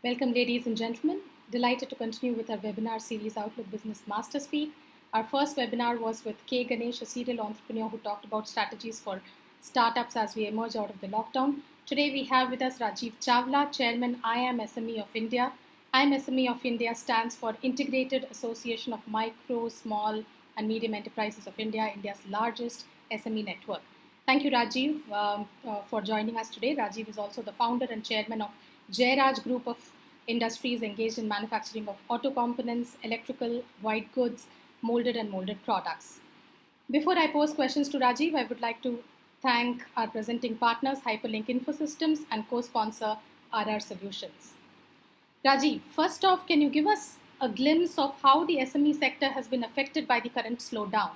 Welcome, ladies and gentlemen. Delighted to continue with our webinar series, Outlook Business Masterspeak. Our first webinar was with K. Ganesh, a serial entrepreneur who talked about strategies for startups as we emerge out of the lockdown. Today we have with us Rajiv Chawla, Chairman IMSME of India. IMSME of India stands for Integrated Association of Micro, Small and Medium Enterprises of India, India's largest SME network. Thank you, Rajiv, for joining us today. Rajiv is also the founder and chairman of Jairaj Group of industries engaged in manufacturing of auto components, electrical, white goods, molded and molded products. Before I pose questions to Rajiv, I would like to thank our presenting partners, Hyperlink Infosystems and co-sponsor RR Solutions. Rajiv, first off, can you give us a glimpse of how the SME sector has been affected by the current slowdown?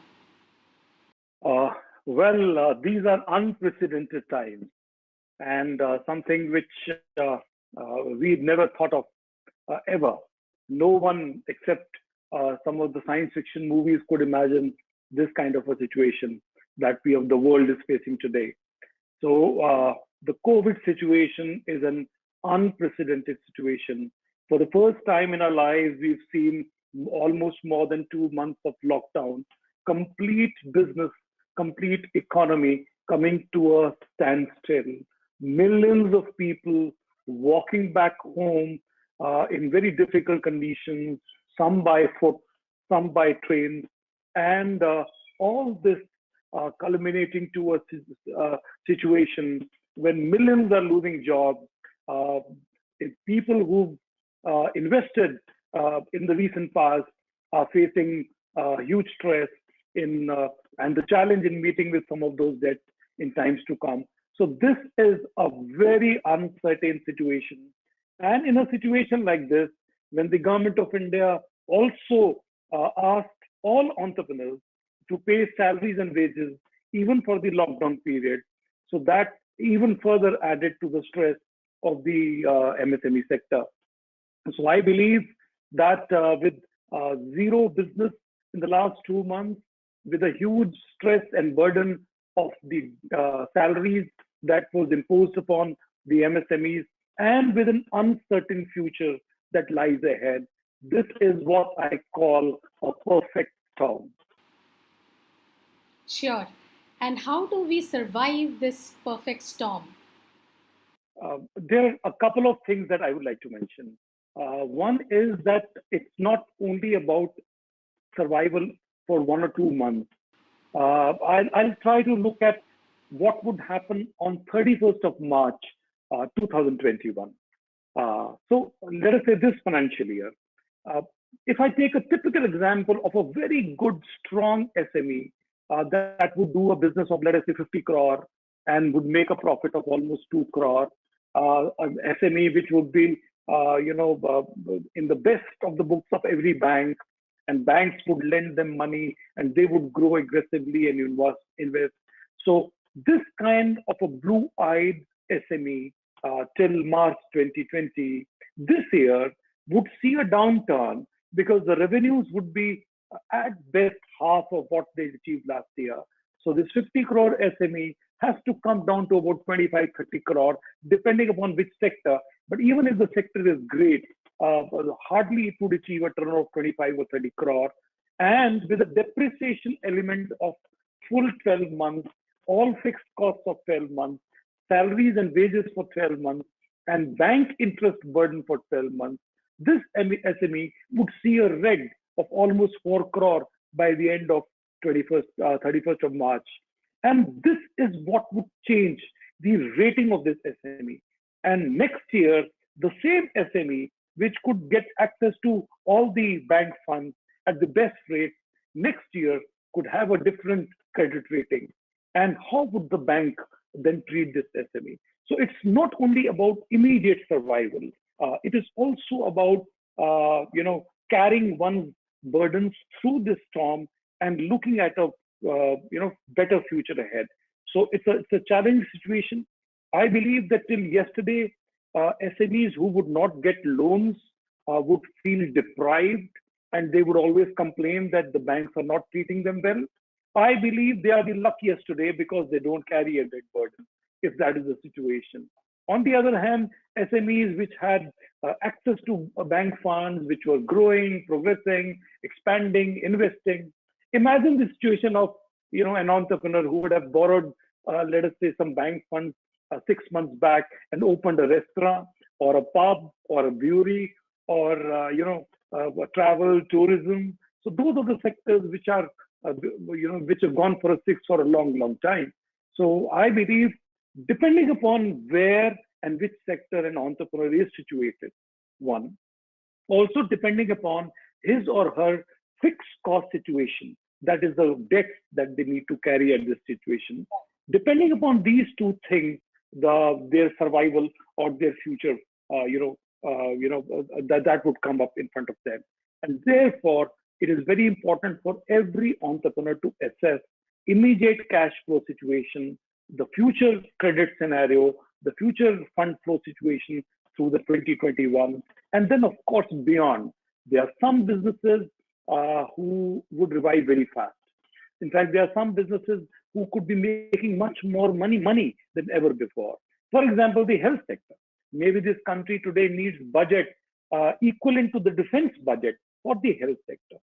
These are unprecedented times and something which we've never thought of ever. No one except some of the science fiction movies could imagine this kind of a situation that the world is facing today. So the COVID situation is an unprecedented situation. For the first time in our lives, we've seen almost more than 2 months of lockdown, complete business, complete economy coming to a standstill. Millions of people walking back home in very difficult conditions, some by foot, some by train, and all this culminating to a situation when millions are losing jobs. People who've invested in the recent past are facing huge stress and the challenge in meeting with some of those debts in times to come. So this is a very uncertain situation. And in a situation like this, when the government of India also asked all entrepreneurs to pay salaries and wages, even for the lockdown period, so that even further added to the stress of the MSME sector. So I believe that with zero business in the last 2 months, with a huge stress and burden of the salaries that was imposed upon the MSMEs, and with an uncertain future that lies ahead, this is what I call a perfect storm. Sure. And how do we survive this perfect storm? There are a couple of things that I would like to mention. One is that it's not only about survival for 1 or 2 months. I'll try to look at what would happen on 31st of March, 2021. So let us say this financial year. If I take a typical example of a very good, strong SME that would do a business of, let us say, 50 crore and would make a profit of almost 2 crore, an SME which would be, in the best of the books of every bank, and banks would lend them money and they would grow aggressively and invest. So this kind of a blue-eyed SME till March 2020, this year would see a downturn because the revenues would be at best half of what they achieved last year. So this 50 crore SME has to come down to about 25, 30 crore, depending upon which sector. But even if the sector is great, hardly it would achieve a turnover of 25 or 30 crore. And with a depreciation element of full 12 months, all fixed costs of 12 months, salaries and wages for 12 months, and bank interest burden for 12 months, this SME would see a red of almost 4 crore by the end of 31st of March. And this is what would change the rating of this SME. And next year, the same SME, which could get access to all the bank funds at the best rate, next year could have a different credit rating. And how would the bank then treat this SME? So it's not only about immediate survival. It is also about carrying one's burdens through this storm and looking at a better future ahead. So it's a challenging situation. I believe that till yesterday, SMEs who would not get loans would feel deprived, and they would always complain that the banks are not treating them well. I believe they are the luckiest today because they don't carry a debt burden, if that is the situation. On the other hand, SMEs which had access to bank funds which were growing, progressing, expanding, investing. Imagine the situation of an entrepreneur who would have borrowed, let us say, some bank funds 6 months back and opened a restaurant or a pub or a brewery or travel, tourism. So those are the sectors which are which have gone for a six for a long, long time. So I believe, depending upon where and which sector an entrepreneur is situated, one, also depending upon his or her fixed cost situation, that is the debt that they need to carry at this situation. Depending upon these two things, their survival or their future, that would come up in front of them. And therefore, it is very important for every entrepreneur to assess immediate cash flow situation, the future credit scenario, the future fund flow situation through the 2021, and then of course beyond. There are some businesses who would revive very fast. In fact, there are some businesses who could be making much more money than ever before. For example, the health sector. Maybe this country today needs budget equivalent to the defense budget for the health sector.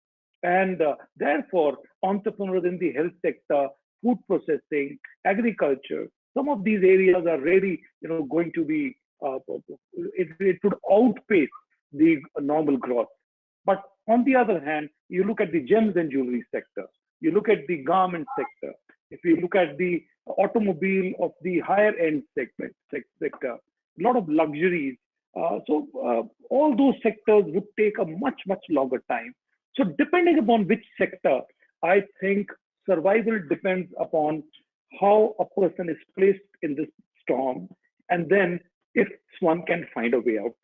And therefore, entrepreneurs in the health sector, food processing, agriculture, some of these areas are really, going to be, it would outpace the normal growth. But on the other hand, you look at the gems and jewelry sector, you look at the garment sector, if you look at the automobile of the higher end sector, a lot of luxuries. All those sectors would take a much, much longer time. So depending upon which sector, I think survival depends upon how a person is placed in this storm, and then if one can find a way out.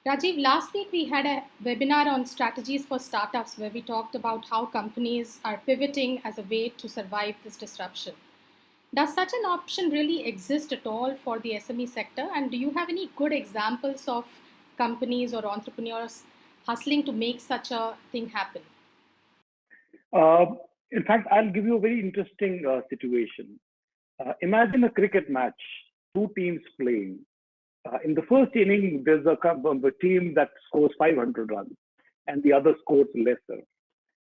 Rajiv, last week we had a webinar on strategies for startups where we talked about how companies are pivoting as a way to survive this disruption. Does such an option really exist at all for the SME sector? And do you have any good examples of companies or entrepreneurs hustling to make such a thing happen? In fact, I'll give you a very interesting situation. Imagine a cricket match, two teams playing. In the first inning, there's a team that scores 500 runs and the other scores lesser.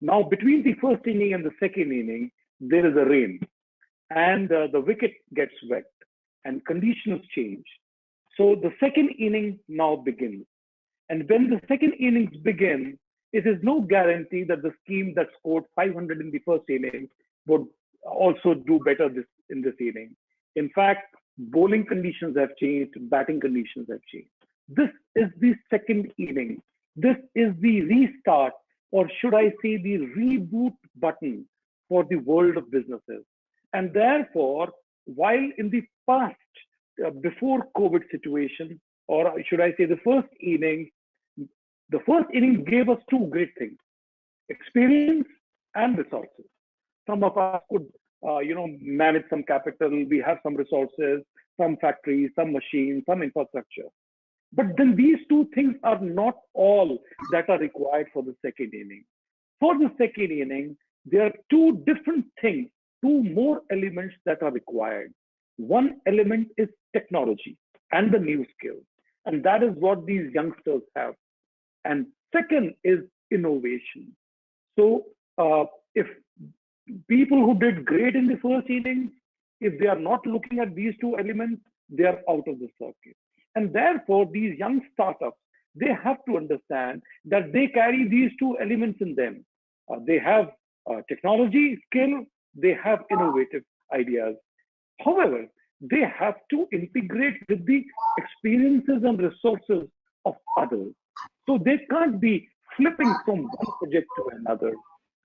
Now, between the first inning and the second inning, there is a rain and the wicket gets wet and conditions change. So the second inning now begins. And when the second innings begin, it is no guarantee that the team that scored 500 in the first inning would also do better in this inning. In fact, bowling conditions have changed, batting conditions have changed. This is the second inning. This is the restart, or should I say the reboot button for the world of businesses. And therefore, while in the past, before COVID situation, or should I say the first inning gave us two great things: experience and resources. Some of us could, manage some capital. We have some resources, some factories, some machines, some infrastructure. But then these two things are not all that are required for the second inning. For the second inning, there are two different things, two more elements that are required. One element is technology and the new skills. And that is what these youngsters have. And second is innovation. So if people who did great in the first innings, if they are not looking at these two elements, they are out of the circuit. And therefore, these young startups, they have to understand that they carry these two elements in them. They have technology, skill, they have innovative ideas. However, they have to integrate with the experiences and resources of others. So they can't be flipping from one project to another.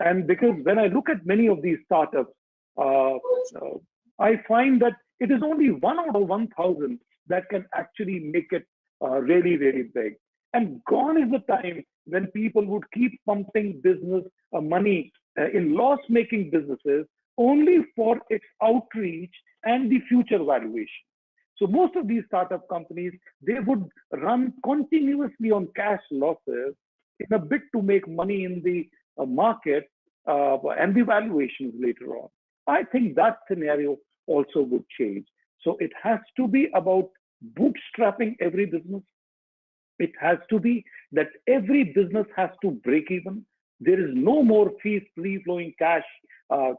And because when I look at many of these startups, I find that it is only 1 out of 1,000 that can actually make it really, really big. And gone is the time when people would keep pumping business money in loss-making businesses only for its outreach and the future valuation. So most of these startup companies, they would run continuously on cash losses in a bid to make money in the market and the valuations later on. I think that scenario also would change. So it has to be about bootstrapping every business. It has to be that every business has to break even. There is no more free flowing cash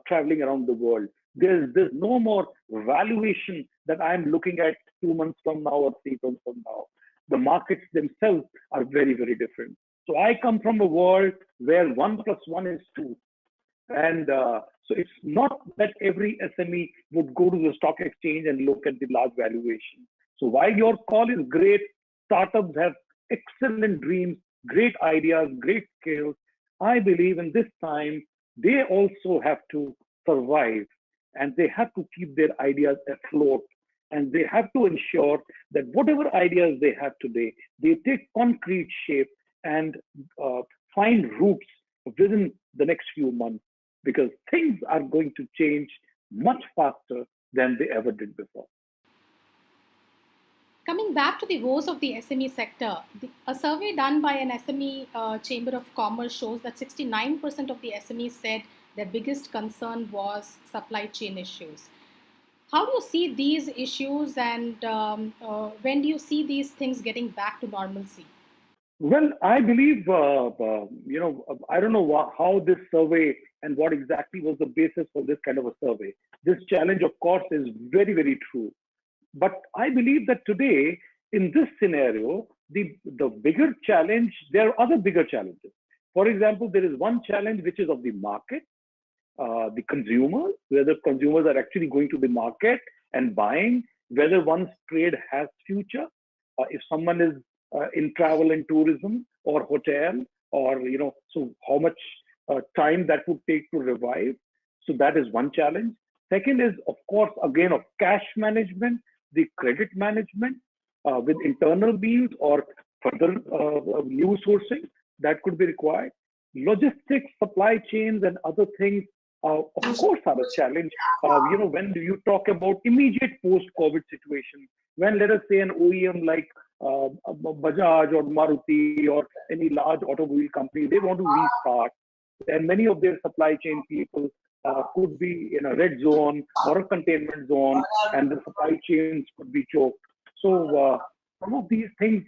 traveling around the world. There's no more valuation that I'm looking at 2 months from now or 3 months from now. The markets themselves are very, very different. So I come from a world where 1 plus 1 is 2. And so it's not that every SME would go to the stock exchange and look at the large valuation. So while your call is great, startups have excellent dreams, great ideas, great skills. I believe in this time, they also have to survive and they have to keep their ideas afloat. And they have to ensure that whatever ideas they have today, they take concrete shape and uh, find roots within the next few months because things are going to change much faster than they ever did before. Coming back to the woes of the SME sector, a survey done by an SME Chamber of Commerce shows that 69% of the SMEs said their biggest concern was supply chain issues. How do you see these issues, and when do you see these things getting back to normalcy? Well, I believe, I don't know how this survey and what exactly was the basis for this kind of a survey. This challenge, of course, is very, very true. But I believe that today, in this scenario, the bigger challenge, there are other bigger challenges. For example, there is one challenge which is of the market, the consumers, whether consumers are actually going to the market and buying, whether one's trade has future, if someone is in travel and tourism or hotel, or so how much time that would take to revive. So that is one challenge. Second is, of course, again, of cash management, the credit management with internal means or further new sourcing that could be required. Logistics, supply chains, and other things, of course, are a challenge. When you talk about immediate post-COVID situation, when let us say an OEM like Bajaj or Maruti or any large automobile company, they want to restart, and many of their supply chain people could be in a red zone or a containment zone, and the supply chains could be choked. So some of these things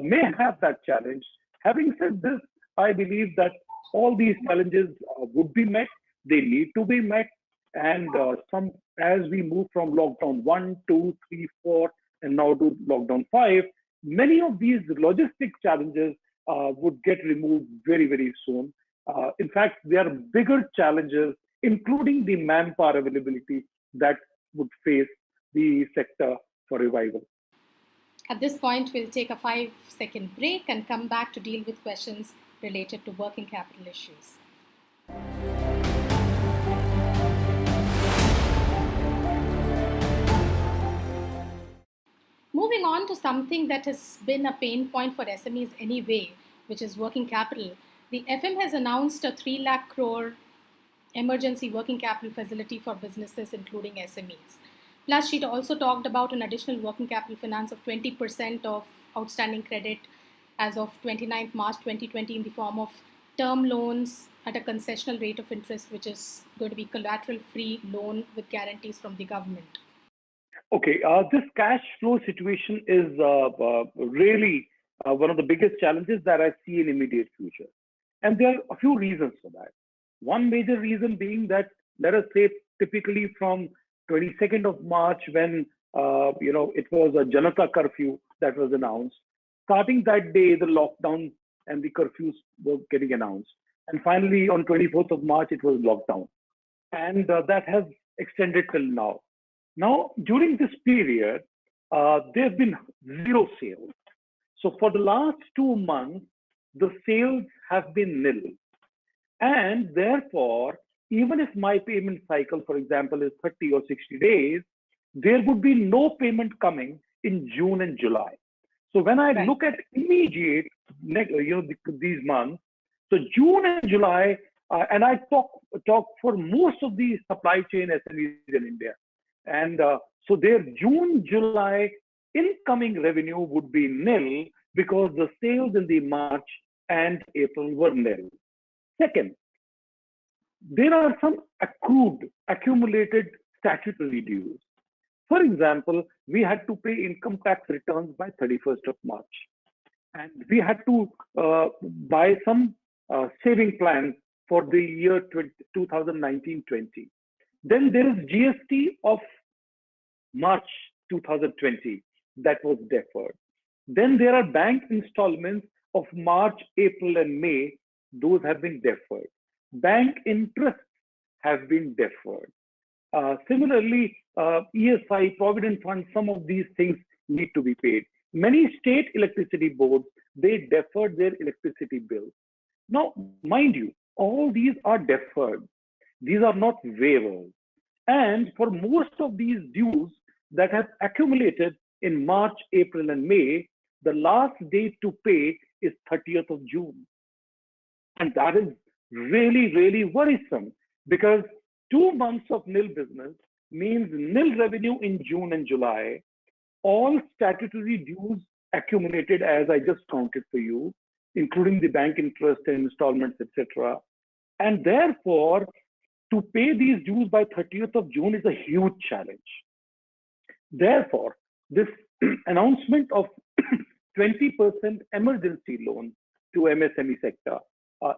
may have that challenge. Having said this, I believe that all these challenges would be met. They need to be met, and some as we move from lockdown 1, 2, 3, 4, and now to lockdown 5, many of these logistic challenges would get removed very, very soon. In fact, there are bigger challenges, including the manpower availability, that would face the sector for revival. At this point, we'll take a 5-second break and come back to deal with questions related to working capital issues. Moving on to something that has been a pain point for SMEs anyway, which is working capital. The FM has announced a 3 lakh crore emergency working capital facility for businesses, including SMEs. Plus, she also talked about an additional working capital finance of 20% of outstanding credit as of 29th March 2020 in the form of term loans at a concessional rate of interest, which is going to be collateral-free loan with guarantees from the government. Okay, this cash flow situation is really one of the biggest challenges that I see in immediate future. And there are a few reasons for that. One major reason being that, let us say, typically from 22nd of March, when it was a Janata curfew that was announced. Starting that day, the lockdown and the curfews were getting announced. And finally, on 24th of March, it was lockdown. And that has extended till now. Now, during this period, there have been zero sales. So for the last 2 months, the sales have been nil. And therefore, even if my payment cycle, for example, is 30 or 60 days, there would be no payment coming in June and July. So when I look at immediate, these months, so June and July, and I talk for most of the supply chain SMEs in India, and so their June, July incoming revenue would be nil because the sales in the March and April were nil. Second, there are some accumulated statutory dues. For example, we had to pay income tax returns by 31st of March. and we had to buy some saving plans for the year 2019-20. Then there is GST of March 2020 that was deferred. Then there are bank installments of March, April, and May. Those have been deferred. Bank interests have been deferred. Similarly, ESI, Provident Fund, some of these things need to be paid. Many state electricity boards, they deferred their electricity bills. Now, mind you, all these are deferred. These are not waivers. And for most of these dues that have accumulated in March, April, and May, the last date to pay is 30th of June. And that is really, really worrisome because 2 months of nil business means nil revenue in June and July. All statutory dues accumulated, as I just counted for you, including the bank interest and installments, etc. And therefore, to pay these dues by 30th of June is a huge challenge. Therefore, this announcement of 20% emergency loan to MSME sector,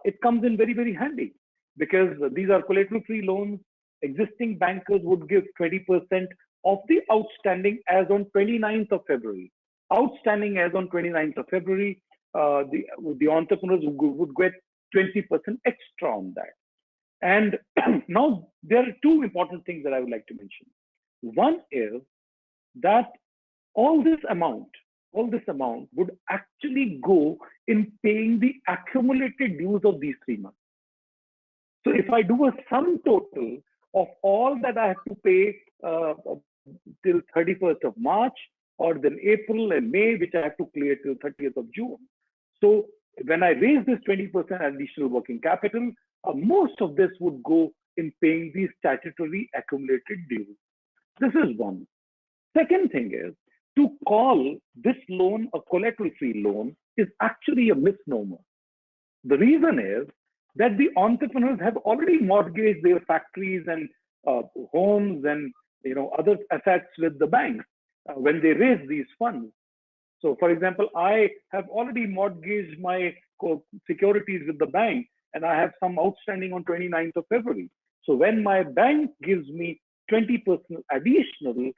it comes in very, very handy because these are collateral-free loans. Existing bankers would give 20% of the outstanding as on 29th of February. Outstanding as on 29th of February, the entrepreneurs would get 20% extra on that. And now there are two important things that I would like to mention. One is that all this amount would actually go in paying the accumulated dues of these 3 months. So if I do a sum total of all that I have to pay till 31st of March, or then April and May, which I have to clear till 30th of June. So when I raise this 20% additional working capital, most of this would go in paying these statutory accumulated dues. This is one. Second thing is, to call this loan a collateral-free loan is actually a misnomer. The reason is that the entrepreneurs have already mortgaged their factories and homes and other assets with the banks when they raise these funds. So, for example, I have already mortgaged my securities with the bank, and I have some outstanding on 29th of February. So when my bank gives me 20% additional,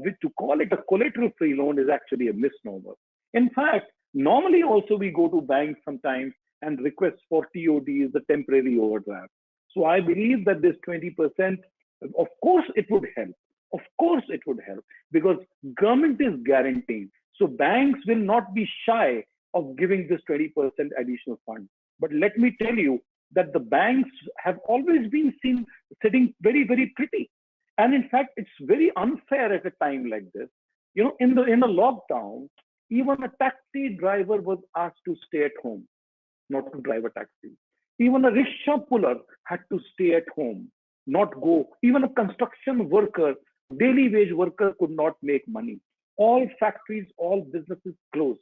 which to call it a collateral-free loan is actually a misnomer. In fact, normally also we go to banks sometimes and request for TODs, the temporary overdraft. So I believe that this 20%, of course it would help. Of course it would help because government is guaranteeing. So banks will not be shy of giving this 20% additional fund. But let me tell you that the banks have always been seen sitting very, very pretty. And in fact, it's very unfair at a time like this. In the lockdown, even a taxi driver was asked to stay at home, not to drive a taxi. Even a rickshaw puller had to stay at home, not go. Even a construction worker, daily wage worker could not make money. All factories, all businesses closed.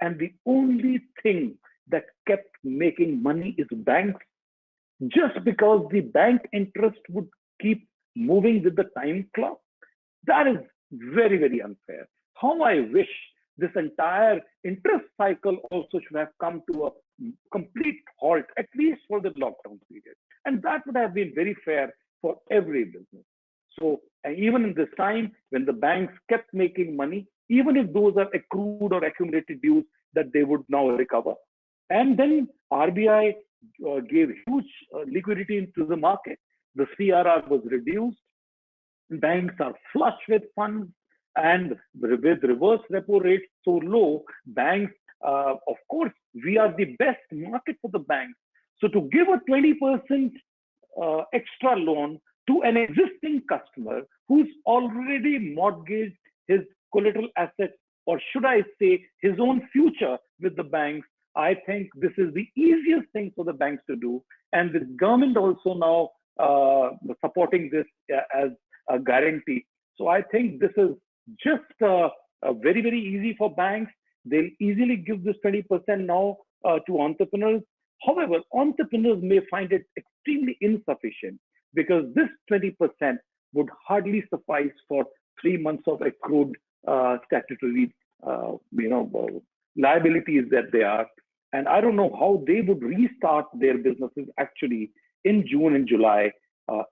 And the only thing that kept making money is banks, just because the bank interest would keep moving with the time clock. That is very, very unfair. How I wish this entire interest cycle also should have come to a complete halt, at least for the lockdown period. And that would have been very fair for every business. So even in this time, when the banks kept making money, even if those are accrued or accumulated dues, that they would now recover. And then RBI gave huge liquidity into the market. The CRR was reduced. Banks are flush with funds, and with reverse repo rates so low, banks, of course, we are the best market for the banks. So to give a 20% extra loan to an existing customer who's already mortgaged his collateral assets, or should I say his own future with the banks, I think this is the easiest thing for the banks to do. And the government also now supporting this as a guarantee. So I think this is just very, very easy for banks. They'll easily give this 20% now to entrepreneurs. However, entrepreneurs may find it extremely insufficient because this 20% would hardly suffice for 3 months of accrued statutory, liabilities that they are. And I don't know how they would restart their businesses actually in June and July,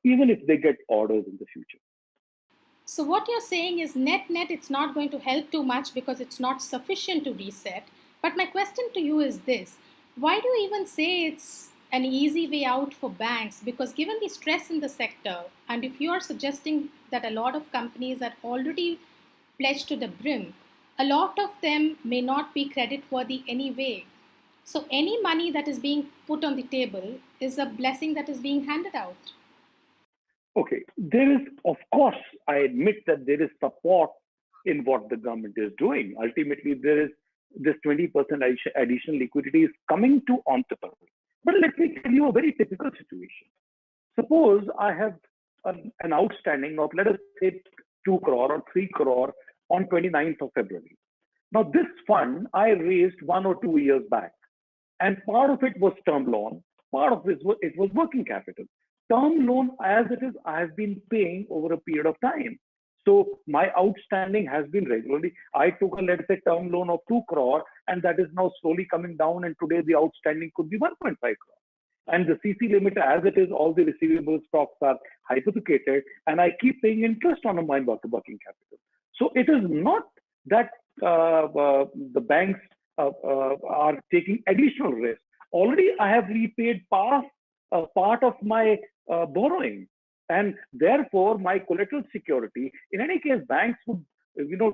even if they get orders in the future. So, what you're saying is net net, it's not going to help too much because it's not sufficient to reset. But my question to you is this: why do you even say it's an easy way out for banks? Because given the stress in the sector, and if you are suggesting that a lot of companies are already pledged to the brim, a lot of them may not be credit worthy anyway. So, any money that is being put on the table is a blessing that is being handed out. Okay, there is, of course, I admit that there is support in what the government is doing. Ultimately, there is this 20% additional liquidity is coming to entrepreneurs. But let me tell you a very typical situation. Suppose I have an outstanding of, let us say, 2 crore or 3 crore on 29th of February. Now, this fund I raised 1 or 2 years back, and part of it was term loan, part of it was working capital. Term loan, as it is, I have been paying over a period of time. So my outstanding has been regularly. I took a, let's say, term loan of 2 crore, and that is now slowly coming down. And today the outstanding could be 1.5 crore. And the CC limit, as it is, all the receivable stocks are hypothecated, and I keep paying interest on my working capital. So it is not that the banks are taking additional risk. Already, I have repaid part of my borrowing, and therefore my collateral security. In any case, banks would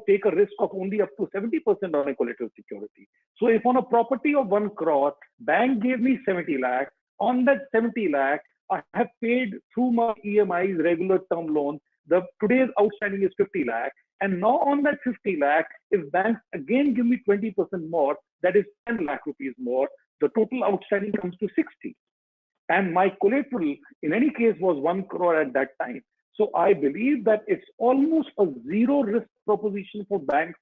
take a risk of only up to 70% on a collateral security. So if on a property of 1 crore, bank gave me 70 lakh. On that 70 lakh, I have paid through my EMIs, regular term loans. The today's outstanding is 50 lakh. And now on that 50 lakh, if banks again give me 20% more, that is 10 lakh rupees more, the total outstanding comes to 60. And my collateral, in any case, was 1 crore at that time. So I believe that it's almost a zero risk proposition for banks.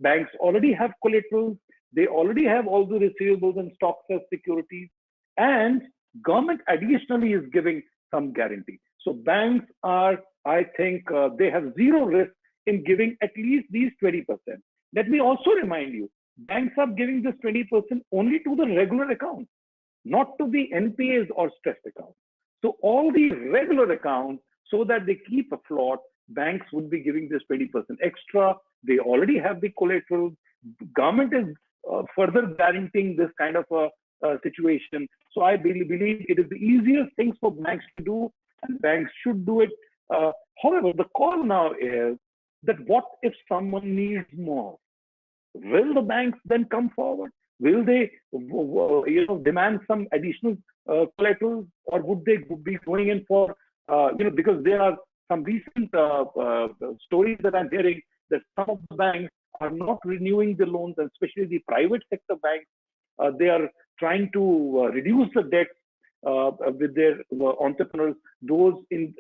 Banks already have collaterals. They already have all the receivables and stocks as securities. And government additionally is giving some guarantee. So banks are, I think, they have zero risk in giving at least these 20%. Let me also remind you, banks are giving this 20% only to the regular accounts, not to the NPAs or stressed accounts. So all the regular accounts, so that they keep afloat, banks would be giving this 20% extra. They already have the collateral. Government is further guaranteeing this kind of a situation. So I believe it is the easiest things for banks to do, and banks should do it. However, the call now is that what if someone needs more? Will the banks then come forward? Will they, demand some additional collateral, or would they be going in for, because there are some recent stories that I'm hearing that some of the banks are not renewing the loans, and especially the private sector banks, they are trying to reduce the debt with their entrepreneurs. Those in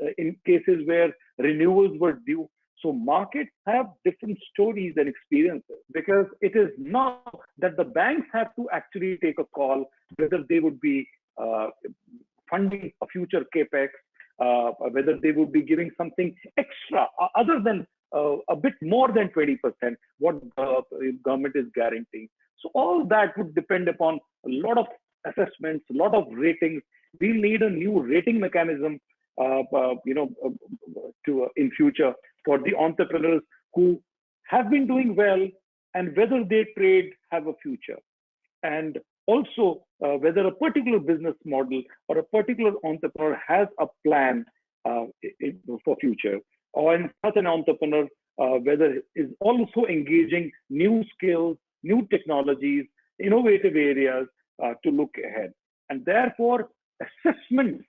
cases where renewals were due. So markets have different stories and experiences, because it is now that the banks have to actually take a call whether they would be funding a future capex, whether they would be giving something extra other than a bit more than 20%, what the government is guaranteeing. So all that would depend upon a lot of assessments, a lot of ratings. We need a new rating mechanism, to in future for the entrepreneurs who have been doing well, and whether they trade have a future, and also whether a particular business model or a particular entrepreneur has a plan for future, or in such an entrepreneur whether is also engaging new skills, new technologies, innovative areas to look ahead. And therefore, assessments,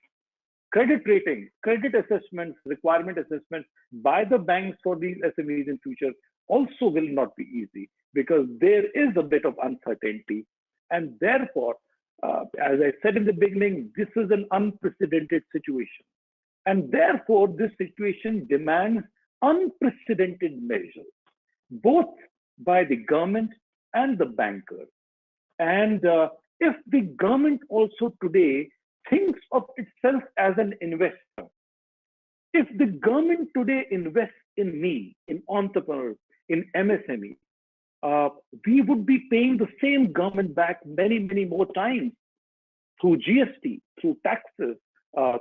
credit rating, credit assessments, requirement assessments by the banks for these SMEs in future also will not be easy, because there is a bit of uncertainty. And therefore, as I said in the beginning, this is an unprecedented situation. And therefore, this situation demands unprecedented measures, both by the government and the bankers. And if the government also today thinks of itself as an investor, if the government today invests in me, in entrepreneurs, in MSMEs, we would be paying the same government back many, many more times through GST, through taxes,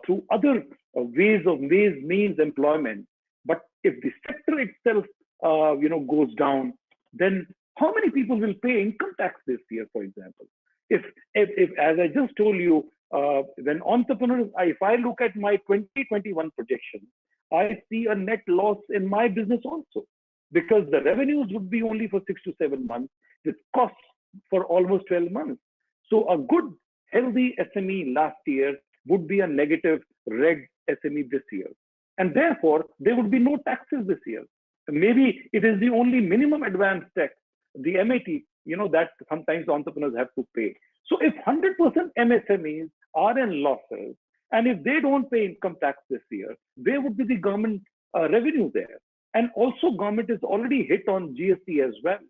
through other means employment. But if the sector itself, goes down, then how many people will pay income tax this year, for example? If as I just told you, when entrepreneurs, if I look at my 2021 projection, I see a net loss in my business also, because the revenues would be only for 6 to 7 months, with costs for almost 12 months. So a good, healthy SME last year would be a negative red SME this year. And therefore, there would be no taxes this year. Maybe it is the only minimum advance tax, the MAT, that sometimes entrepreneurs have to pay. So if 100% MSMEs are in losses, and if they don't pay income tax this year, where would be the government revenue there? And also government is already hit on GST as well.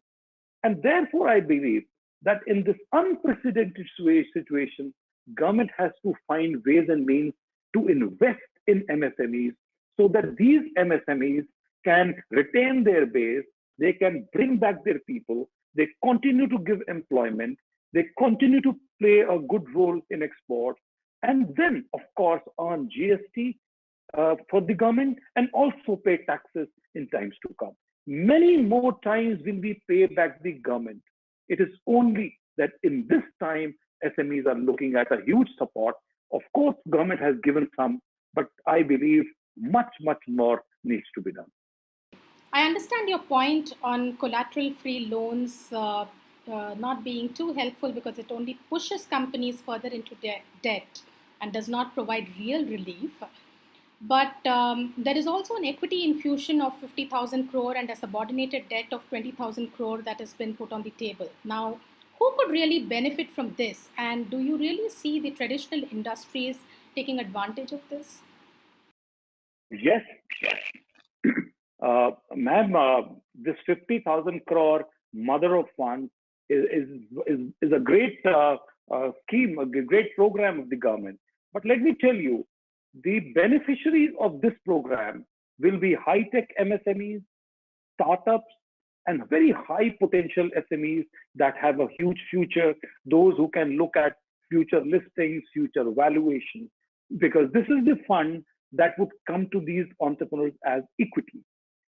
And therefore, I believe that in this unprecedented situation, government has to find ways and means to invest in MSMEs so that these MSMEs can retain their base, they can bring back their people, they continue to give employment, they continue to play a good role in export, and then, of course, on GST for the government and also pay taxes in times to come. Many more times will we pay back the government. It is only that in this time, SMEs are looking at a huge support. Of course, government has given some, but I believe much, much more needs to be done. I understand your point on collateral-free loans not being too helpful because it only pushes companies further into debt and does not provide real relief. But there is also an equity infusion of 50,000 crore and a subordinated debt of 20,000 crore that has been put on the table. Now, who could really benefit from this? And do you really see the traditional industries taking advantage of this? Yes. Ma'am, this 50,000 crore mother of funds is a great scheme, a great program of the government. But let me tell you, the beneficiaries of this program will be high-tech MSMEs, startups, and very high potential SMEs that have a huge future, those who can look at future listings, future valuations, because this is the fund that would come to these entrepreneurs as equity.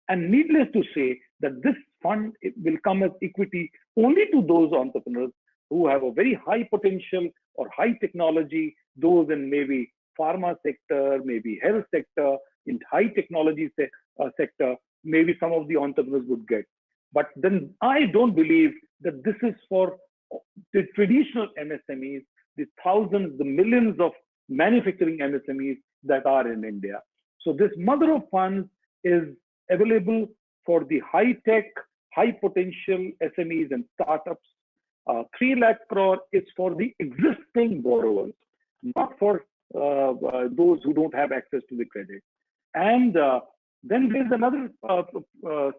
And needless to say that this fund will come as equity only to those entrepreneurs who have a very high potential or high technology, those in maybe pharma sector, maybe health sector, in high technology sector, maybe some of the entrepreneurs would get. But then I don't believe that this is for the traditional MSMEs, the thousands, the millions of manufacturing MSMEs that are in India. So this mother of funds is available for the high-tech, high-potential SMEs and startups. 3 lakh crore is for the existing borrowers, not for those who don't have access to the credit. And then there's another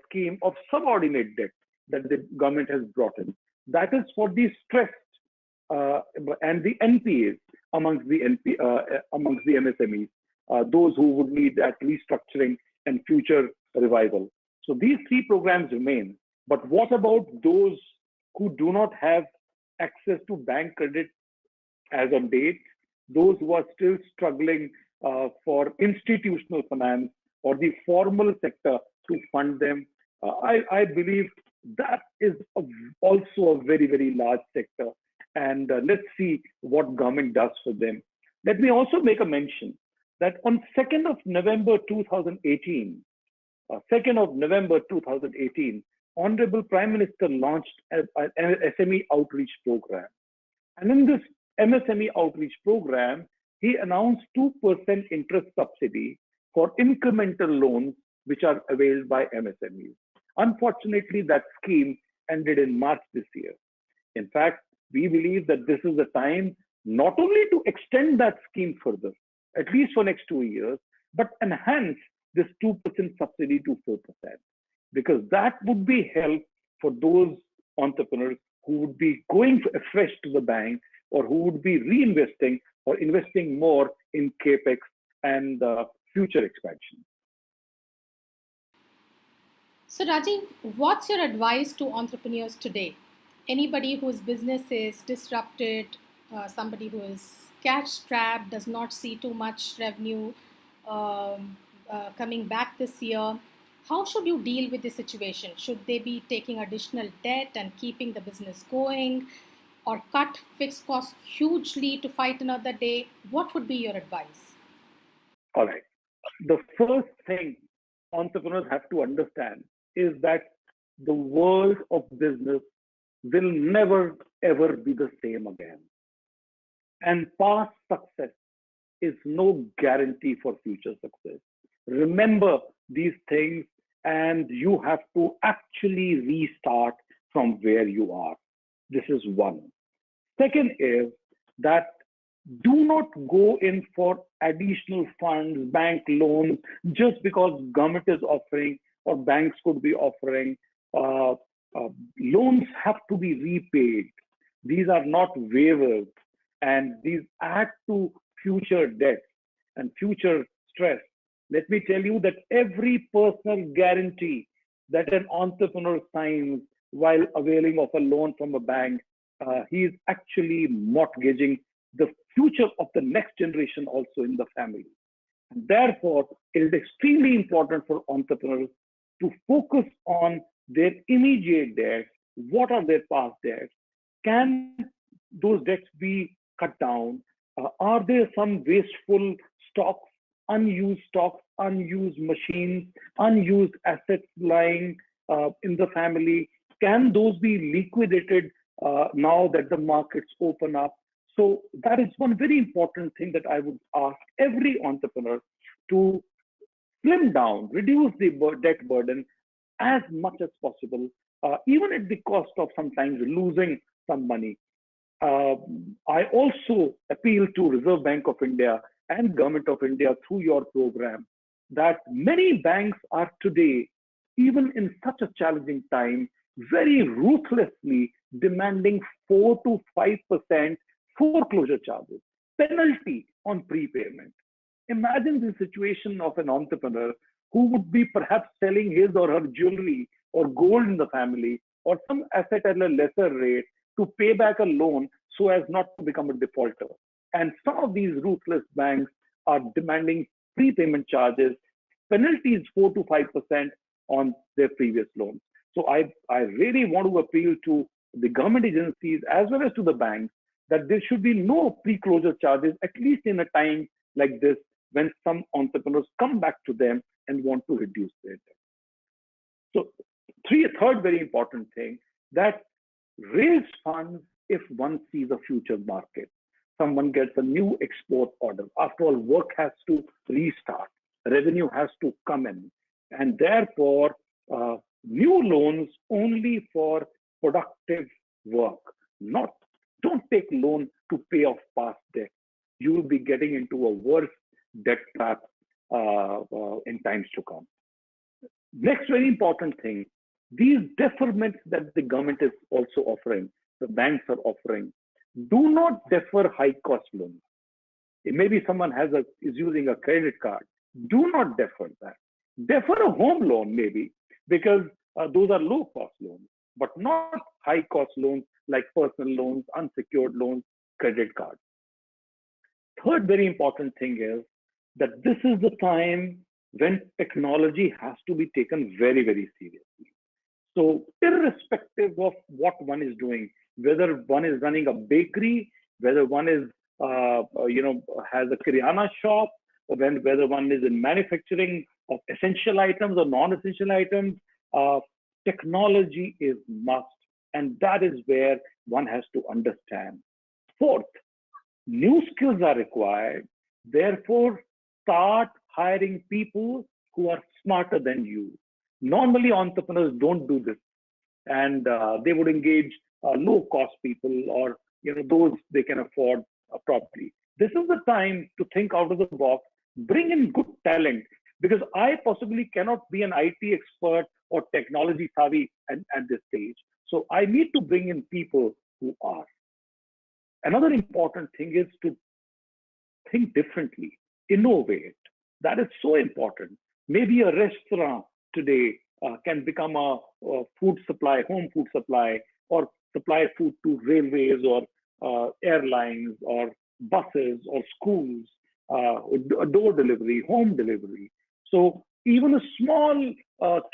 scheme of subordinate debt that the government has brought in. That is for the stressed and the NPAs amongst the MSMEs, those who would need that restructuring and future revival. So these 3 programs remain. But what about those who do not have access to bank credit as on date, those who are still struggling for institutional finance or the formal sector to fund them? I believe that is also a very, very large sector. And let's see what government does for them. Let me also make a mention that on 2nd of November 2018, Honorable Prime Minister launched an SME outreach program. And in this MSME outreach program, he announced 2% interest subsidy for incremental loans which are availed by MSMEs. Unfortunately, that scheme ended in March this year. In fact, we believe that this is the time not only to extend that scheme further, at least for next 2 years, but enhance this 2% subsidy to 4%, because that would be help for those entrepreneurs who would be going fresh to the bank or who would be reinvesting or investing more in capex and future expansion. So, Rajiv, what's your advice to entrepreneurs today? Anybody whose business is disrupted, somebody who is cash strapped, does not see too much revenue coming back this year. How should you deal with the situation? Should they be taking additional debt and keeping the business going, or cut fixed costs hugely to fight another day? What would be your advice? All right. The first thing entrepreneurs have to understand is that the world of business will never ever be the same again. And past success is no guarantee for future success. Remember these things, and you have to actually restart from where you are. This is one. Second is that do not go in for additional funds, bank loans, just because government is offering or banks could be offering. Uh, Loans have to be repaid. These are not waivers, and these add to future debt and future stress. Let me tell you that every personal guarantee that an entrepreneur signs while availing of a loan from a bank, he is actually mortgaging the future of the next generation also in the family. And therefore, it is extremely important for entrepreneurs to focus on their immediate debts. What are their past debts? Can those debts be cut down? Are there some wasteful stocks, unused machines, unused assets lying in the family? Can those be liquidated now that the markets open up? So that is one very important thing that I would ask every entrepreneur to slim down, reduce the debt burden as much as possible, even at the cost of sometimes losing some money. uh, I also appeal to Reserve Bank of India and Government of India through your program that many banks are today, even in such a challenging time, very ruthlessly demanding 4 to 5% foreclosure charges, penalty on prepayment. Imagine the situation of an entrepreneur who would be perhaps selling his or her jewelry or gold in the family or some asset at a lesser rate to pay back a loan so as not to become a defaulter. And some of these ruthless banks are demanding prepayment charges, penalties 4 to 5% on their previous loans. So I really want to appeal to the government agencies as well as to the banks that there should be no pre-closure charges, at least in a time like this when some entrepreneurs come back to them and want to reduce their debt. So, third very important thing that raise funds if one sees a future market. Someone gets a new export order. After all, work has to restart, revenue has to come in, and therefore, new loans only for productive work. Not don't take loan to pay off past debt. You will be getting into a worse debt trap in times to come. Next very important thing, these deferments that the government is also offering, the banks are offering, do not defer high cost loans. Maybe someone is using a credit card. Do not defer that. Defer a home loan maybe because those are low cost loans, but not high cost loans like personal loans, unsecured loans, credit cards. Third very important thing is that this is the time when technology has to be taken very, very seriously. So irrespective of what one is doing, whether one is running a bakery, whether one is, has a Kiryana shop, or whether one is in manufacturing of essential items or non-essential items, uh, technology is must. And that is where one has to understand. Fourth, new skills are required. Therefore, start hiring people who are smarter than you. Normally, entrepreneurs don't do this, and they would engage low-cost people or those they can afford properly. This is the time to think out of the box, bring in good talent, because I possibly cannot be an IT expert or technology savvy at this stage. So I need to bring in people who are. Another important thing is to think differently, innovate. That is so important. Maybe a restaurant today can become a food supply, home food supply, or supply food to railways or airlines or buses or schools, door delivery, home delivery. So even a small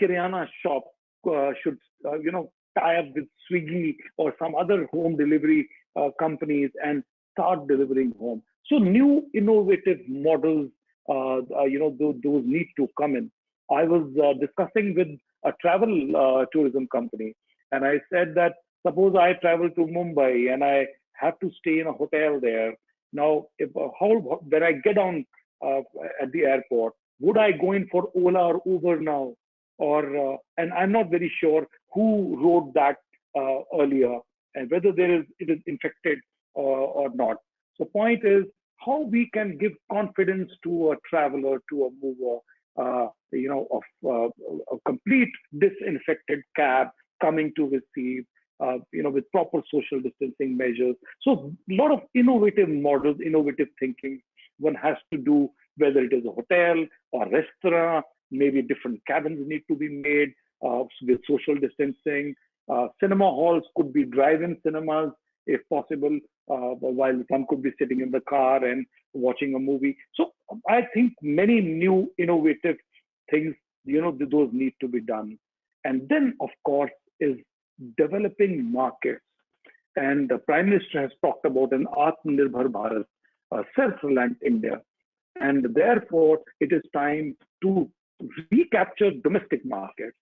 Kiryana shop should, tie up with Swiggy or some other home delivery companies and start delivering home. So new innovative models, those need to come in. I was discussing with a travel tourism company, and I said that suppose I travel to Mumbai and I have to stay in a hotel there. Now, if how when I get down uh, at the airport, would I go in for Ola or Uber now? Or and I'm not very sure who wrote that earlier and whether it is infected or not. So, point is how we can give confidence to a traveler, to a mover, of a complete disinfected cab coming to receive, with proper social distancing measures. So, a lot of innovative models, innovative thinking one has to do, whether it is a hotel or restaurant, maybe different cabins need to be made with social distancing. Cinema halls could be drive-in cinemas if possible, while one could be sitting in the car and watching a movie. So I think many new innovative things, those need to be done. And then, of course, is developing markets. And the Prime Minister has talked about an Atmanirbhar Bharat, self-reliant India. And therefore, it is time to recapture domestic markets.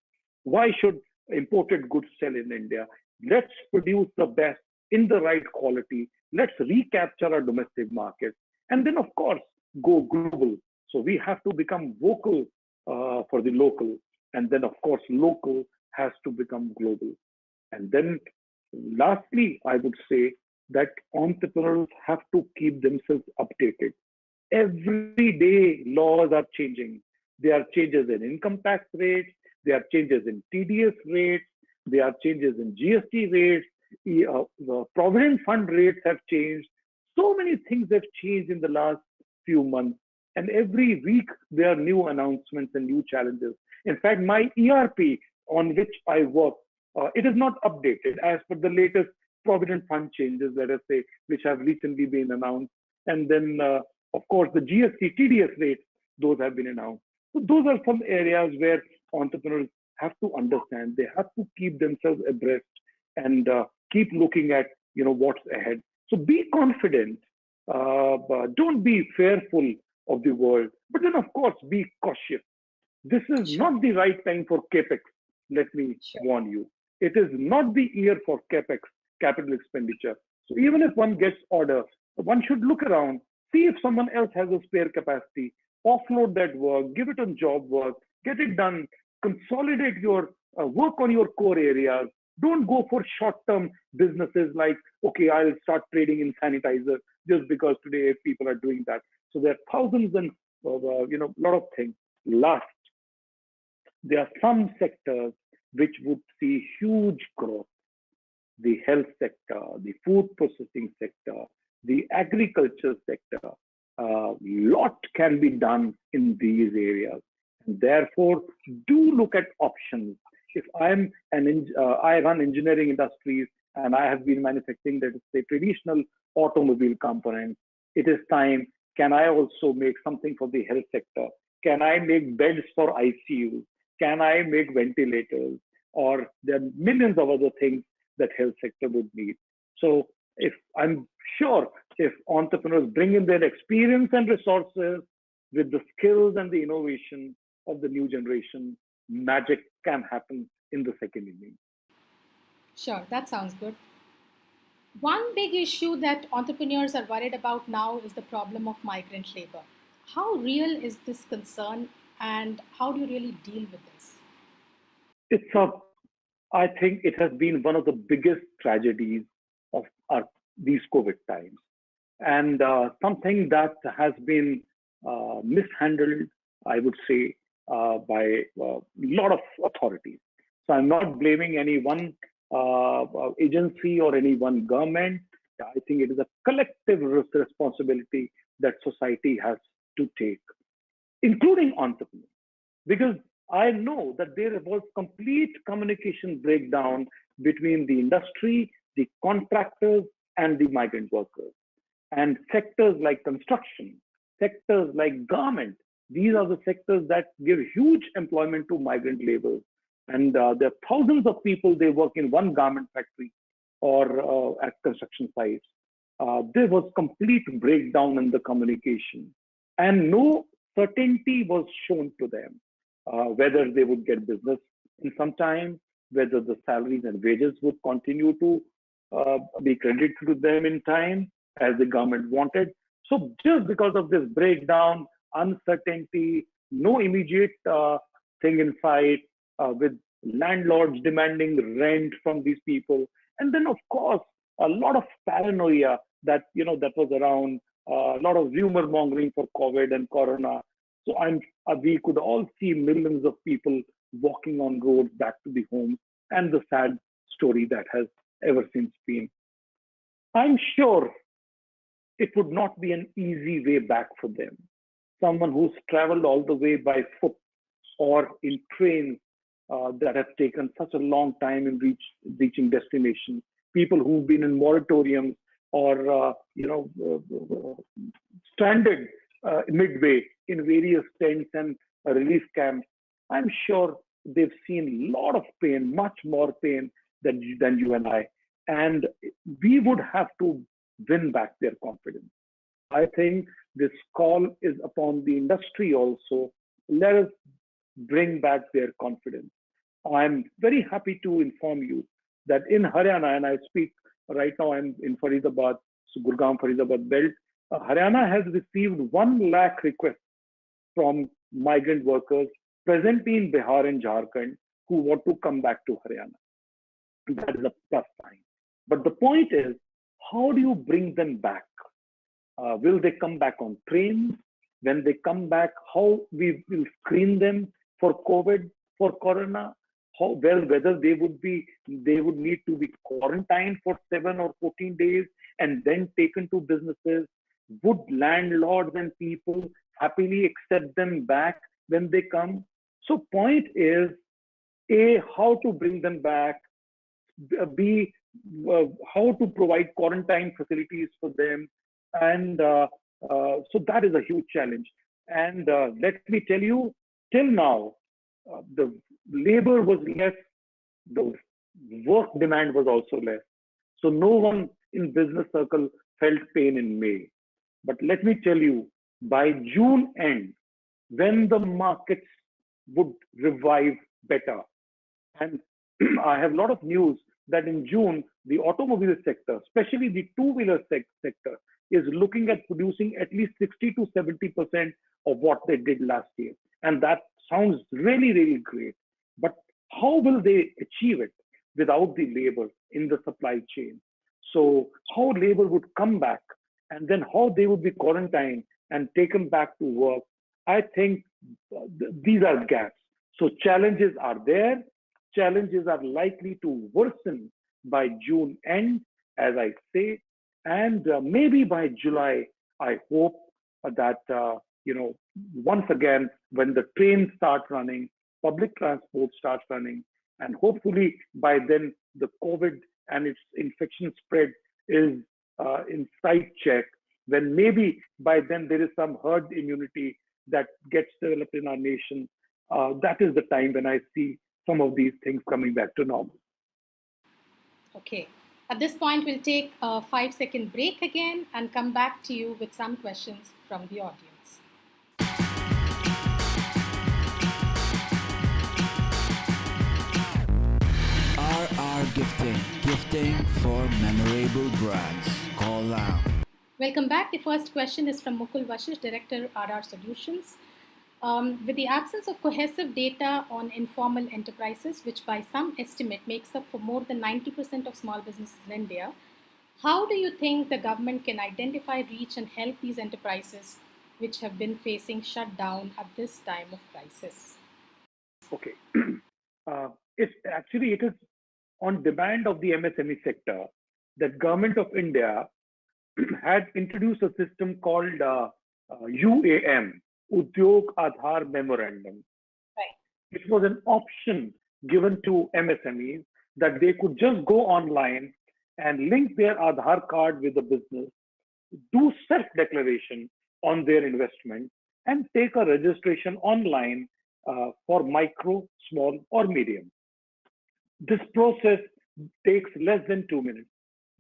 Why should imported goods sell in India? Let's produce the best in the right quality. Let's recapture our domestic market. And then, of course, go global. So we have to become vocal for the local. And then, of course, local has to become global. And then, lastly, I would say that entrepreneurs have to keep themselves updated. Every day, laws are changing. There are changes in income tax rates, there are changes in TDS rates, there are changes in GST rates, the provident fund rates have changed. So many things have changed in the last few months. And every week, there are new announcements and new challenges. In fact, my ERP on which I work, it is not updated as per the latest provident fund changes, let us say, which have recently been announced. And then, of course, the GST, TDS rates, those have been announced. So those are some areas where entrepreneurs have to understand. They have to keep themselves abreast and keep looking at what's ahead. So be confident. But don't be fearful of the world. But then, of course, be cautious. This is Sure, not the right time for capex. Let me sure. warn you. It is not the year for capex, capital expenditure. So even if one gets order, one should look around, see if someone else has a spare capacity, offload that work, give it on job work, get it done, consolidate your work on your core areas. Don't go for short-term businesses like, okay, I'll start trading in sanitizer just because today people are doing that. So there are thousands and lot of things. Last, there are some sectors which would see huge growth: the health sector, the food processing sector, the agriculture sector. Lot can be done in these areas. And therefore, do look at options. If I run engineering industries and I have been manufacturing, that is, say, traditional automobile components, it is time. Can I also make something for the health sector? Can I make beds for ICU? Can I make ventilators? Or there are millions of other things that health sector would need. So if I'm sure if entrepreneurs bring in their experience and resources with the skills and the innovation of the new generation, magic can happen in the second inning. Sure, that sounds good. One big issue that entrepreneurs are worried about now is the problem of migrant labor. How real is this concern and how do you really deal with this? It's a, I think it has been one of the biggest tragedies of these COVID times, and something that has been mishandled, I would say, by a lot of authorities. So I'm not blaming any one agency or any one government. I think it is a collective responsibility that society has to take, including entrepreneurs. Because I know that there was complete communication breakdown between the industry, the contractors, and the migrant workers. And sectors like construction, sectors like garment, these are the sectors that give huge employment to migrant laborers. And there are thousands of people, they work in one garment factory or at construction sites. There was complete breakdown in the communication, and no certainty was shown to them whether they would get business in some time, whether the salaries and wages would continue to be credited to them in time as the government wanted. So just because of this breakdown, uncertainty, no immediate thing in sight, with landlords demanding rent from these people, and then of course a lot of paranoia that that was around, a lot of rumor mongering for COVID and Corona. So we could all see millions of people walking on roads back to the homes, and the sad story that has ever since been. I'm sure it would not be an easy way back for them. Someone who's traveled all the way by foot or in trains that have taken such a long time in reaching destination. People who've been in moratoriums or stranded midway in various tents and relief camps. I'm sure they've seen a lot of pain, much more pain than you and I. And we would have to win back their confidence. I think this call is upon the industry also. Let us bring back their confidence. I'm very happy to inform you that in Haryana, and I speak right now, I'm in Faridabad, so Gurgaon Faridabad belt. Haryana has received 1 lakh requests from migrant workers presently in Bihar and Jharkhand who want to come back to Haryana. That is a plus sign. But the point is, how do you bring them back? Will they come back on trains? When they come back, how we will screen them for COVID, for Corona? Whether they would need to be quarantined for 7 or 14 days and then taken to businesses. Would landlords and people happily accept them back when they come? So point is, A, how to bring them back, B, how to provide quarantine facilities for them. And so that is a huge challenge. And let me tell you, till now, the labor was less, the work demand was also less. So no one in business circle felt pain in May. But let me tell you, by June end, when the markets would revive better, and I have a lot of news that in June, the automobile sector, especially the two-wheeler sector, is looking at producing at least 60 to 70% of what they did last year. And that sounds really, really great. But how will they achieve it without the labor in the supply chain? So how labor would come back, and then how they would be quarantined and taken back to work? I think these are gaps. So challenges are there. Challenges are likely to worsen by June end, as I say, and maybe by July. I hope that once again, when the trains start running, public transport starts running, and hopefully by then the COVID and its infection spread is in sight check, when maybe by then there is some herd immunity that gets developed in our nation. That is the time when I see some of these things coming back to normal. Okay. At this point, we'll take a 5-second break again and come back to you with some questions from the audience. RR Gifting for memorable brands. Call now. Welcome back. The first question is from Mukul Vashish, Director, RR Solutions. With the absence of cohesive data on informal enterprises, which by some estimate makes up for more than 90% of small businesses in India, how do you think the government can identify, reach, and help these enterprises which have been facing shutdown at this time of crisis? Okay. It is on demand of the MSME sector that Government of India had introduced a system called UAM, Udyog Aadhaar Memorandum. Right. it was an option given to MSMEs that they could just go online and link their Aadhaar card with the business, do self-declaration on their investment, and take a registration online for micro, small, or medium. This process takes less than 2 minutes,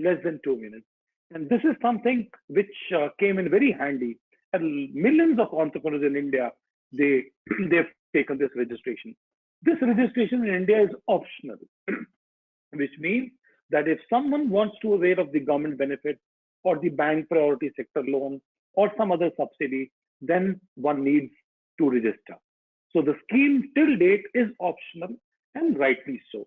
less than 2 minutes. And this is something which came in very handy. And millions of entrepreneurs in India, they, they've taken this registration. This registration in India is optional, which means that if someone wants to avail of the government benefit or the bank priority sector loan or some other subsidy, then one needs to register. So the scheme till date is optional, and rightly so.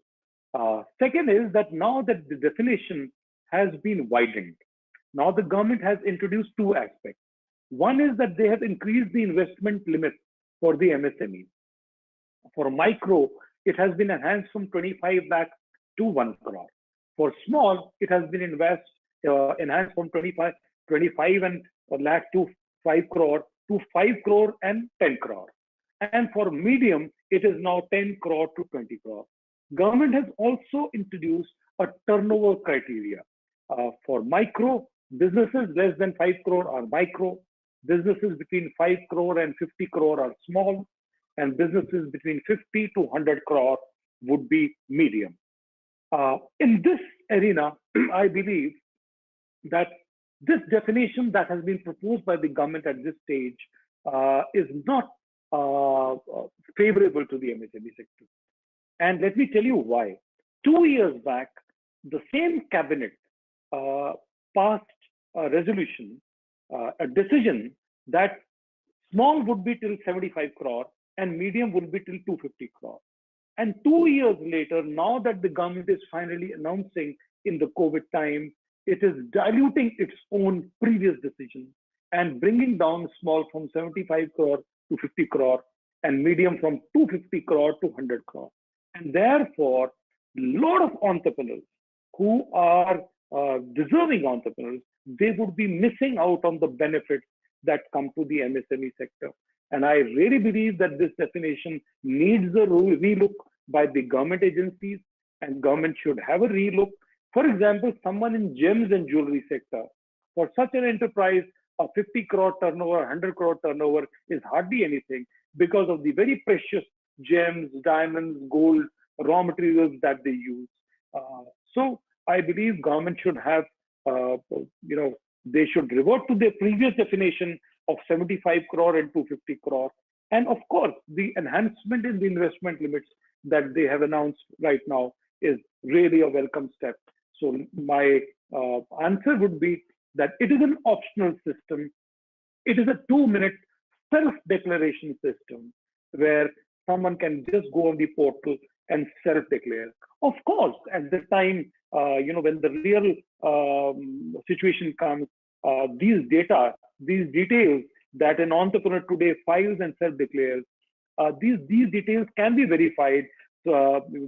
Second is that now that the definition has been widened, now the government has introduced two aspects. One is that they have increased the investment limit for the MSMEs. For micro, it has been enhanced from 25 lakh to 1 crore. For small, it has been enhanced from 25 and lakh to 5 crore to 5 crore and 10 crore. And for medium, it is now 10 crore to 20 crore. Government has also introduced a turnover criteria. For micro, businesses less than 5 crore are micro, businesses between 5 crore and 50 crore are small, and businesses between 50 to 100 crore would be medium. In this arena, I believe that this definition that has been proposed by the government at this stage is not favorable to the MSME sector. And let me tell you why. 2 years back, the same cabinet passed a resolution, a decision that small would be till 75 crore and medium would be till 250 crore. And 2 years later, now that the government is finally announcing in the COVID time, it is diluting its own previous decision and bringing down small from 75 crore to 50 crore and medium from 250 crore to 100 crore. And therefore, a lot of entrepreneurs who are deserving entrepreneurs, they would be missing out on the benefits that come to the MSME sector. And I really believe that this definition needs a relook by the government agencies, and government should have a relook. For example, someone in gems and jewelry sector, for such an enterprise, a 50 crore turnover, 100 crore turnover is hardly anything because of the very precious gems, diamonds, gold, raw materials that they use. So I believe government should have, they should revert to their previous definition of 75 crore and 250 crore. And of course, the enhancement in the investment limits that they have announced right now is really a welcome step. So my answer would be that it is an optional system. It is a 2-minute self-declaration system where someone can just go on the portal and self-declare. Of course, at the time, when the real situation comes, these details that an entrepreneur today files and self-declares, these details can be verified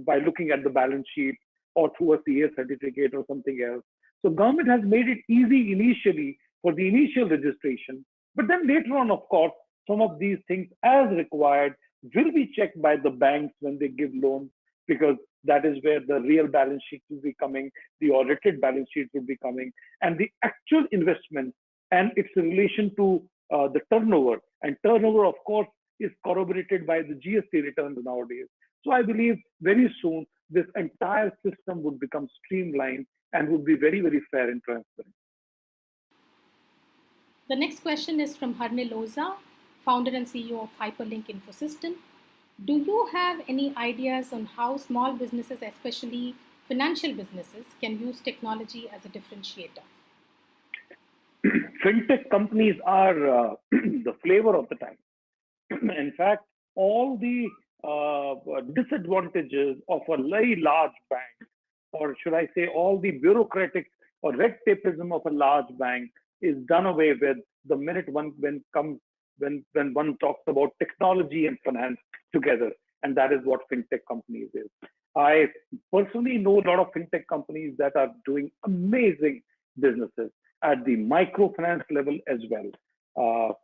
by looking at the balance sheet or through a CA certificate or something else. So government has made it easy initially for the initial registration, but then later on, of course, some of these things as required will be checked by the banks when they give loans, because that is where the real balance sheet will be coming, the audited balance sheet will be coming, and the actual investment and its relation to the turnover. And turnover, of course, is corroborated by the GST returns nowadays. So I believe very soon this entire system would become streamlined and would be very, very fair and transparent. The next question is from Harnil Oza, founder and CEO of Hyperlink Infosystem. Do you have any ideas on how small businesses, especially financial businesses, can use technology as a differentiator? Fintech companies are the flavor of the time. In fact, all the disadvantages of a very large bank, or should I say all the bureaucratic or red tapeism of a large bank, is done away with the minute when one talks about technology and finance together. And that is what fintech companies is. I personally know a lot of fintech companies that are doing amazing businesses at the microfinance level as well.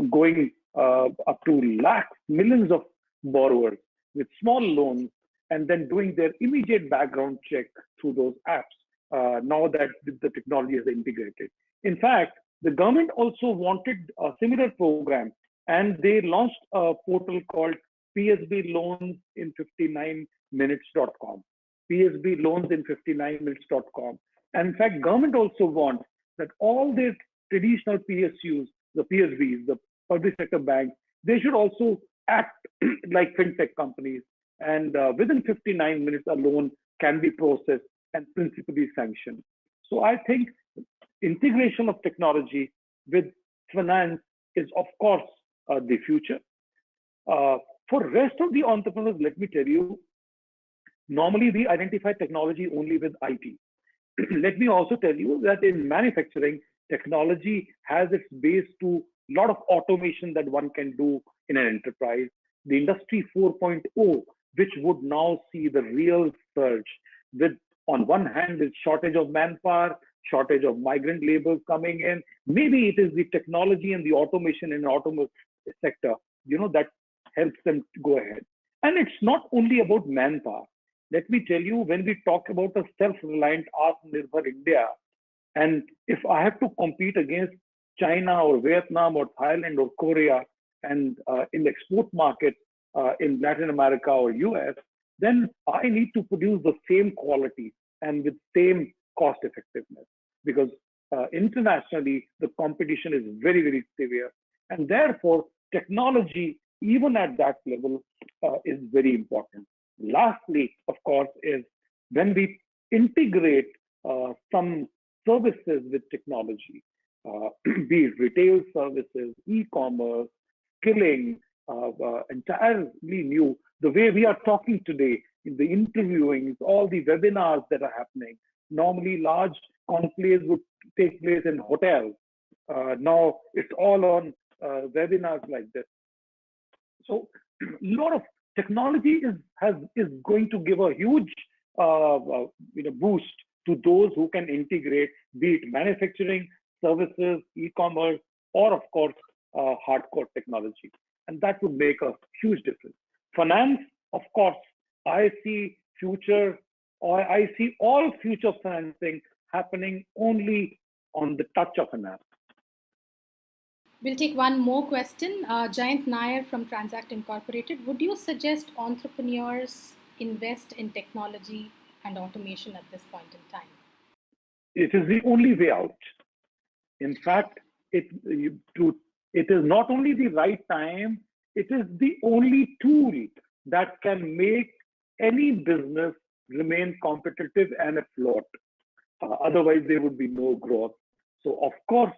Going up to lakhs, millions of borrowers with small loans and then doing their immediate background check through those apps now that the technology is integrated. In fact, the government also wanted a similar program and they launched a portal called PSB Loans in 59minutes.com. PSB Loans in 59minutes.com. And in fact, government also wants that all the traditional PSUs, the PSBs, the public sector banks, they should also act like fintech companies. And within 59 minutes, a loan can be processed and principally sanctioned. So I think integration of technology with finance is, of course, the future. For rest of the entrepreneurs, let me tell you, normally we identify technology only with IT. Let me also tell you that in manufacturing, technology has its base to a lot of automation that one can do in an enterprise. The Industry 4.0, which would now see the real surge with, on one hand, the shortage of manpower, shortage of migrant laborers coming in. Maybe it is the technology and the automation in the automotive sector, that helps them to go ahead. And it's not only about manpower. Let me tell you, when we talk about a self-reliant Atmanirbhar India, and if I have to compete against China or Vietnam or Thailand or Korea and in the export market in Latin America or US, then I need to produce the same quality and with same cost effectiveness because internationally the competition is very, very severe. And therefore, technology, even at that level, is very important. Lastly, of course, is when we integrate some services with technology, be it retail services, e-commerce, skilling, entirely new. The way we are talking today, in the interviewings, all the webinars that are happening, normally large conclaves would take place in hotels. Now it's all on webinars like this. So a lot of technology is going to give a huge boost to those who can integrate, be it manufacturing, services, e-commerce, or of course, hardcore technology. And that would make a huge difference. Finance, of course, I see all future financing happening only on the touch of an app. We'll take one more question. Jayant Nair from Transact Incorporated. Would you suggest entrepreneurs invest in technology and automation at this point in time? It is the only way out. In fact, it is not only the right time, it is the only tool that can make any business remain competitive and afloat. Otherwise, there would be no growth. So, of course,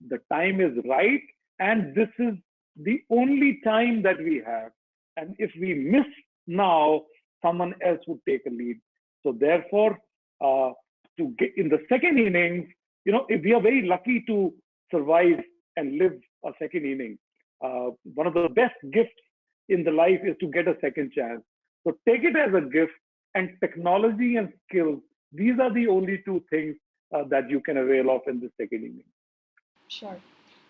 the time is right, and this is the only time that we have. And if we miss now, someone else would take a lead. So, therefore, to get in the second innings, if we are very lucky to survive and live a second inning, one of the best gifts in the life is to get a second chance. So take it as a gift, and technology and skills, these are the only two things that you can avail of in the second inning. Sure.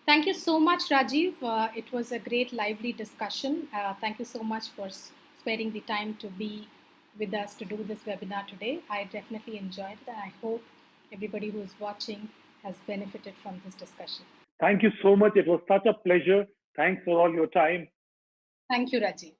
Thank you so much, Rajiv. It was a great, lively discussion. Thank you so much for sparing the time to be with us to do this webinar today. I definitely enjoyed it, and I hope everybody who is watching has benefited from this discussion. Thank you so much. It was such a pleasure. Thanks for all your time. Thank you, Rajiv.